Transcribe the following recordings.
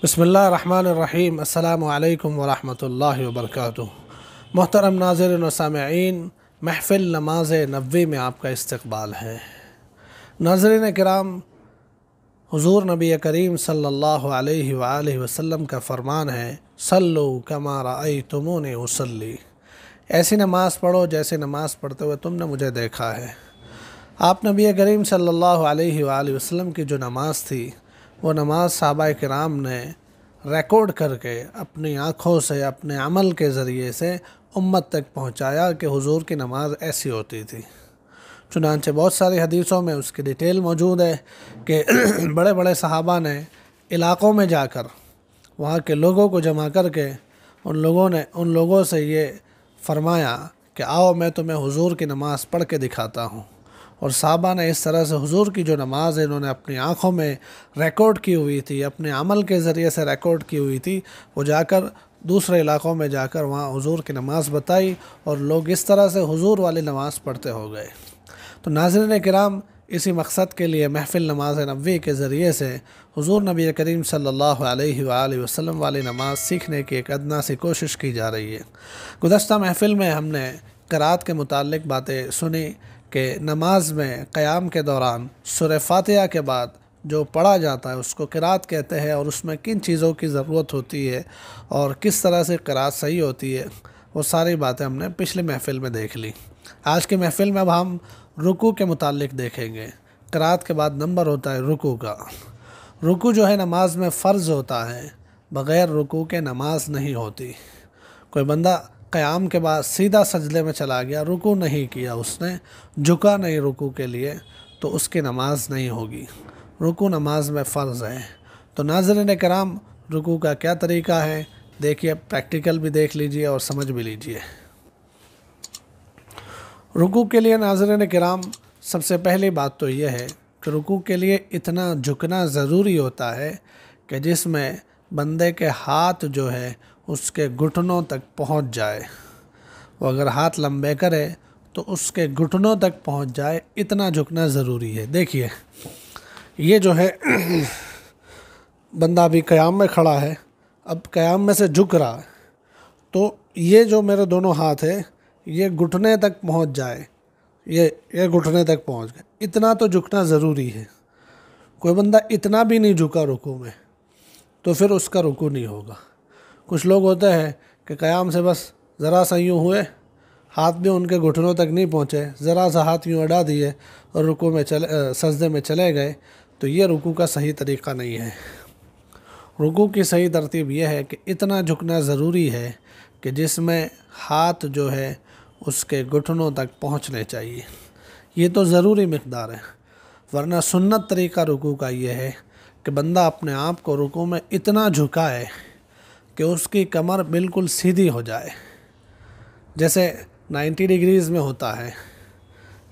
بسم اللہ الرحمن الرحیم۔ السلام علیکم ورحمۃ اللہ وبرکاتہ۔ محترم ناظرین و سامعین، محفل نماز نبوی میں آپ کا استقبال ہے۔ ناظرین کرام، حضور نبی کریم صلی اللہ علیہ وآلہ وسلم کا فرمان ہے، صلو کما رأیتمونی اصلی، ایسی نماز پڑھو جیسے نماز پڑھتے ہوئے تم نے مجھے دیکھا ہے۔ آپ نبی کریم صلی اللہ علیہ وآلہ وسلم کی جو نماز تھی، وہ نماز صحابہ کرام نے ریکارڈ کر کے اپنی آنکھوں سے، اپنے عمل کے ذریعے سے امت تک پہنچایا کہ حضور کی نماز ایسی ہوتی تھی۔ چنانچہ بہت ساری حدیثوں میں اس کی ڈیٹیل موجود ہے کہ بڑے بڑے صحابہ نے علاقوں میں جا کر وہاں کے لوگوں کو جمع کر کے ان لوگوں سے یہ فرمایا کہ آؤ میں تمہیں حضور کی نماز پڑھ کے دکھاتا ہوں۔ اور صحابہ نے اس طرح سے حضور کی جو نماز ہے انہوں نے اپنی آنکھوں میں ریکارڈ کی ہوئی تھی، اپنے عمل کے ذریعے سے ریکارڈ کی ہوئی تھی، وہ جا کر دوسرے علاقوں میں جا کر وہاں حضور کی نماز بتائی اور لوگ اس طرح سے حضور والی نماز پڑھتے ہو گئے۔ تو ناظرین کرام، اسی مقصد کے لیے محفل نماز نبوی کے ذریعے سے حضور نبی کریم صلی اللہ علیہ وآلہ وسلم والی نماز سیکھنے کی ایک ادنا سی کوشش کی جا رہی ہے۔ گزشتہ محفل میں ہم نے قرأت کے متعلق باتیں سنی کہ نماز میں قیام کے دوران سورہ فاتحہ کے بعد جو پڑھا جاتا ہے اس کو قرأت کہتے ہیں، اور اس میں کن چیزوں کی ضرورت ہوتی ہے اور کس طرح سے قرأت صحیح ہوتی ہے، وہ ساری باتیں ہم نے پچھلی محفل میں دیکھ لی۔ آج کی محفل میں اب ہم رکوع کے متعلق دیکھیں گے۔ قرأت کے بعد نمبر ہوتا ہے رکوع کا۔ رکوع جو ہے نماز میں فرض ہوتا ہے، بغیر رکوع کے نماز نہیں ہوتی۔ کوئی بندہ قیام کے بعد سیدھا سجدے میں چلا گیا، رکوع نہیں کیا، اس نے جھکا نہیں رکوع کے لیے، تو اس کی نماز نہیں ہوگی۔ رکوع نماز میں فرض ہے۔ تو ناظرین کرام، رکوع کا کیا طریقہ ہے دیکھیے، پریکٹیکل بھی دیکھ لیجئے اور سمجھ بھی لیجئے۔ رکوع کے لیے ناظرین کرام، سب سے پہلی بات تو یہ ہے کہ رکوع کے لیے اتنا جھکنا ضروری ہوتا ہے کہ جس میں بندے کے ہاتھ جو ہے اس کے گھٹنوں تک پہنچ جائے۔ وہ اگر ہاتھ لمبے کرے تو اس کے گھٹنوں تک پہنچ جائے، اتنا جھکنا ضروری ہے۔ دیکھیے، یہ جو ہے بندہ ابھی قیام میں کھڑا ہے، اب قیام میں سے جھک رہا ہے، تو یہ جو میرے دونوں ہاتھ ہے یہ گھٹنے تک پہنچ جائے، یہ گھٹنے تک پہنچ گئے، اتنا تو جھکنا ضروری ہے۔ کوئی بندہ اتنا بھی نہیں جھکا رکوع میں تو پھر اس کا رکوع نہیں ہوگا۔ کچھ لوگ ہوتے ہیں کہ قیام سے بس ذرا سا یوں ہوئے، ہاتھ بھی ان کے گھٹنوں تک نہیں پہنچے، ذرا سا ہاتھ یوں اڑا دیے اور رکوع میں سجدے میں چلے گئے، تو یہ رکوع کا صحیح طریقہ نہیں ہے۔ رکوع کی صحیح ترتیب یہ ہے کہ اتنا جھکنا ضروری ہے کہ جس میں ہاتھ جو ہے اس کے گھٹنوں تک پہنچنے چاہیے۔ یہ تو ضروری مقدار ہے، ورنہ سنت طریقہ رکوع کا یہ ہے کہ بندہ اپنے آپ کو رکوع میں اتنا جھکائے کہ اس کی کمر بالکل سیدھی ہو جائے، جیسے 90 ڈگریز میں ہوتا ہے۔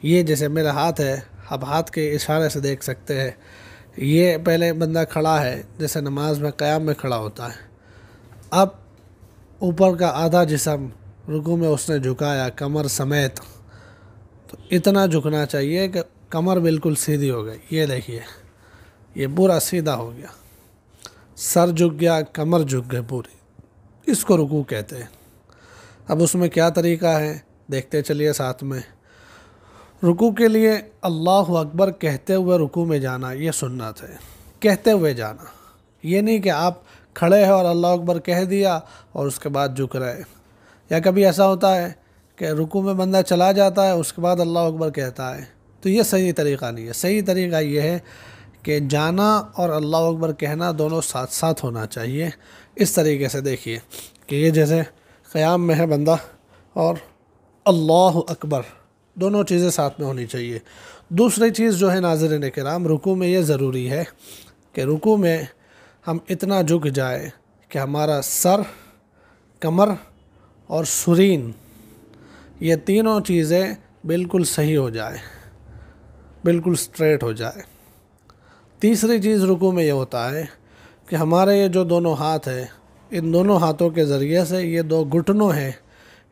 یہ جیسے میرا ہاتھ ہے، اب ہاتھ کے اشارے سے دیکھ سکتے ہیں، یہ پہلے بندہ کھڑا ہے جیسے نماز میں قیام میں کھڑا ہوتا ہے، اب اوپر کا آدھا جسم رکوع میں اس نے جھکایا کمر سمیت، تو اتنا جھکنا چاہیے کہ کمر بالکل سیدھی ہو گئی۔ یہ دیکھیے، یہ پورا سیدھا ہو گیا، سر جھک گیا، کمر جھک گئی پوری، اس کو رکوع کہتے ہیں۔ اب اس میں کیا طریقہ ہے دیکھتے چلیے ساتھ میں۔ رکوع کے لیے اللہ اکبر کہتے ہوئے رکوع میں جانا یہ سنت ہے، کہتے ہوئے جانا، یہ نہیں کہ آپ کھڑے ہیں اور اللہ اکبر کہہ دیا اور اس کے بعد جھک رہے۔ یا کبھی ایسا ہوتا ہے کہ رکوع میں بندہ چلا جاتا ہے، اس کے بعد اللہ اکبر کہتا ہے، تو یہ صحیح طریقہ نہیں ہے۔ صحیح طریقہ یہ ہے کہ جانا اور اللہ اکبر کہنا دونوں ساتھ ساتھ ہونا چاہیے۔ اس طریقے سے دیکھیے کہ یہ جیسے قیام میں ہے بندہ اور اللہ اکبر، دونوں چیزیں ساتھ میں ہونی چاہیے۔ دوسری چیز جو ہے ناظرین کرام، رکوع میں یہ ضروری ہے کہ رکوع میں ہم اتنا جھک جائے کہ ہمارا سر، کمر اور سرین، یہ تینوں چیزیں بالکل صحیح ہو جائے، بالکل سٹریٹ ہو جائے۔ تیسری چیز رکوع میں یہ ہوتا ہے کہ ہمارے یہ جو دونوں ہاتھ ہیں، ان دونوں ہاتھوں کے ذریعے سے یہ دو گھٹنوں ہیں،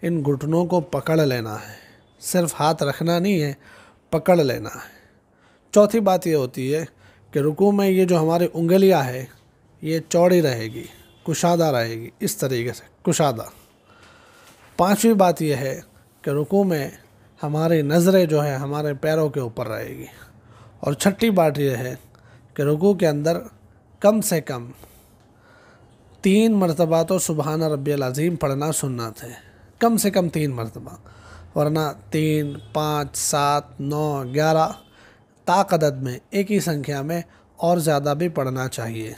ان گھٹنوں کو پکڑ لینا ہے، صرف ہاتھ رکھنا نہیں ہے، پکڑ لینا ہے۔ چوتھی بات یہ ہوتی ہے کہ رکوع میں یہ جو ہماری انگلیاں ہیں، یہ چوڑی رہے گی، کشادہ رہے گی، اس طریقے سے کشادہ۔ پانچویں بات یہ ہے کہ رکوع میں ہماری نظریں جو ہے ہمارے پیروں کے اوپر رہے گی۔ اور چھٹی بات یہ ہے کہ رکوع کے اندر کم سے کم 3 مرتبہ تو سبحان ربی العظیم پڑھنا سنت ہے، کم سے کم 3 مرتبہ، ورنہ 3، 5، 7، 9، 11 عدد میں ایک ہی سنکھیا میں اور زیادہ بھی پڑھنا چاہیے،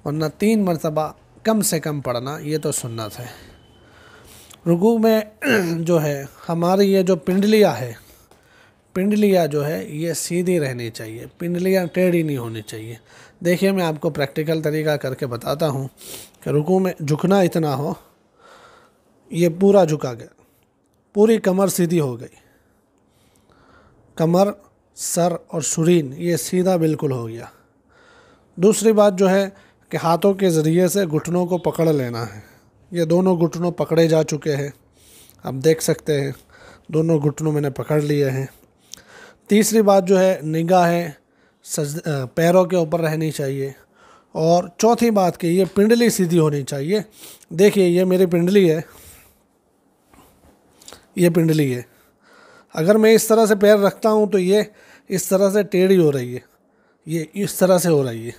ورنہ 3 مرتبہ کم سے کم پڑھنا یہ تو سنت ہے۔ رکوع میں جو ہے ہماری یہ جو پنڈلیاں ہے، پنڈلیاں جو ہے یہ سیدھی رہنی چاہیے، پنڈلیاں ٹیڑھی نہیں ہونی چاہیے۔ دیکھیے میں آپ کو پریکٹیکل طریقہ کر کے بتاتا ہوں کہ رکوع میں جھکنا اتنا ہو، یہ پورا جھکا گیا، پوری کمر سیدھی ہو گئی، کمر، سر اور شرین یہ سیدھا بالکل ہو گیا۔ دوسری بات جو ہے کہ ہاتھوں کے ذریعے سے گھٹنوں کو پکڑ لینا ہے، یہ دونوں گھٹنوں پکڑے جا چکے ہیں، آپ دیکھ سکتے ہیں دونوں گھٹنوں میں نے پکڑ لیے ہیں۔ تیسری بات جو ہے نگاہیں پیروں کے اوپر رہنی چاہیے۔ اور چوتھی بات کہ یہ پنڈلی سیدھی ہونی چاہیے۔ دیکھیے یہ میری پنڈلی ہے، یہ پنڈلی ہے، اگر میں اس طرح سے پیر رکھتا ہوں تو یہ اس طرح سے ٹیڑھی ہو رہی ہے، یہ اس طرح سے ہو رہی ہے۔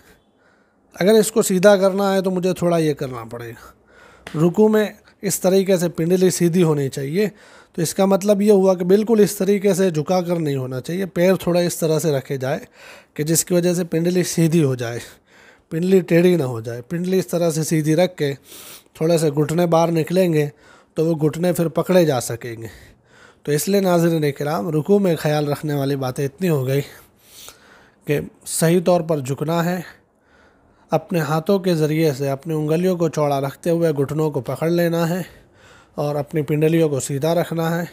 اگر اس کو سیدھا کرنا ہے تو مجھے تھوڑا یہ کرنا پڑے گا۔ رکوع میں اس طریقے سے پنڈلی سیدھی ہونی چاہیے، تو اس کا مطلب یہ ہوا کہ بالکل اس طریقے سے جھکا کر نہیں ہونا چاہیے، پیر تھوڑا اس طرح سے رکھے جائے کہ جس کی وجہ سے پنڈلی سیدھی ہو جائے، پنڈلی ٹیڑھی نہ ہو جائے۔ پنڈلی اس طرح سے سیدھی رکھ کے تھوڑے سے گھٹنے باہر نکلیں گے تو وہ گھٹنے پھر پکڑے جا سکیں گے۔ تو اس لیے ناظرین کرام رکوع میں خیال رکھنے والی باتیں اتنی ہو گئی کہ صحیح طور پر جھکنا ہے، اپنے ہاتھوں کے ذریعے سے اپنی انگلیوں کو چوڑا رکھتے ہوئے گھٹنوں کو پکڑ لینا ہے اور اپنی پنڈلیوں کو سیدھا رکھنا ہے،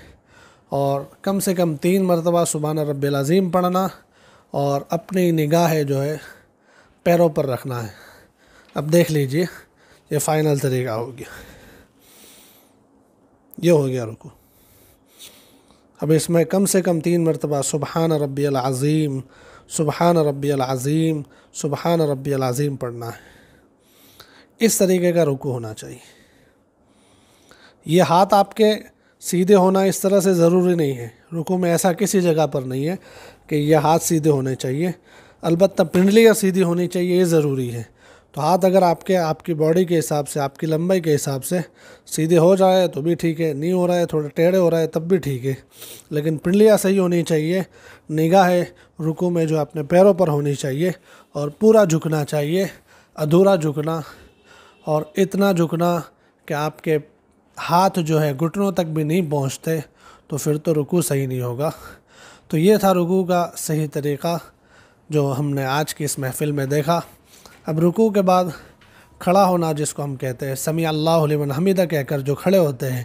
اور کم سے کم 3 مرتبہ سبحان ربی العظیم پڑھنا، اور اپنی نگاہیں جو ہے پیروں پر رکھنا ہے۔ اب دیکھ لیجئے یہ فائنل طریقہ ہو گیا، یہ ہو گیا رکوع۔ اب اس میں کم سے کم 3 مرتبہ سبحان ربی العظیم، سبحان ربی العظیم، سبحان ربی العظیم پڑھنا ہے۔ اس طریقے کا رکوع ہونا چاہیے۔ یہ ہاتھ آپ کے سیدھے ہونا اس طرح سے ضروری نہیں ہے، رکوع میں ایسا کسی جگہ پر نہیں ہے کہ یہ ہاتھ سیدھے ہونے چاہیے، البتہ پنڈلیاں سیدھی ہونی چاہیے، یہ ضروری ہے۔ تو ہاتھ اگر آپ کی باڈی کے حساب سے، آپ کی لمبائی کے حساب سے سیدھے ہو جائے تو بھی ٹھیک ہے، نہیں ہو رہا ہے تھوڑا ٹیڑھے ہو رہا ہے تب بھی ٹھیک ہے، لیکن پنڈلیاں صحیح ہونی چاہیے، نگاہیں رکوع میں جو اپنے پیروں پر ہونی چاہیے، اور پورا جھکنا چاہیے، ادھورا جھکنا اور اتنا جھکنا کہ آپ کے ہاتھ جو ہے گھٹنوں تک بھی نہیں پہنچتے، تو پھر تو رکوع صحیح نہیں ہوگا۔ تو یہ تھا رکوع کا صحیح طریقہ جو ہم نے آج کی اس محفل میں دیکھا۔ اب رکوع کے بعد کھڑا ہونا جس کو ہم کہتے ہیں، سمیع اللہ لمن حمیدہ کہہ کر جو کھڑے ہوتے ہیں،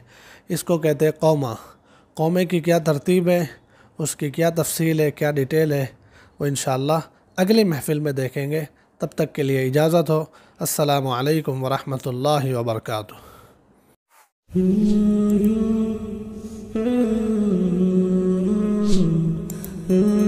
اس کو کہتے ہیں قومہ۔ قومے کی کیا ترتیب ہے، اس کی کیا تفصیل ہے، کیا ڈیٹیل ہے، وہ انشاءاللہ اگلی محفل میں دیکھیں گے۔ تب تک کے لیے اجازت ہو۔ السلام علیکم ورحمۃ اللہ وبرکاتہ۔ Mm-hmm.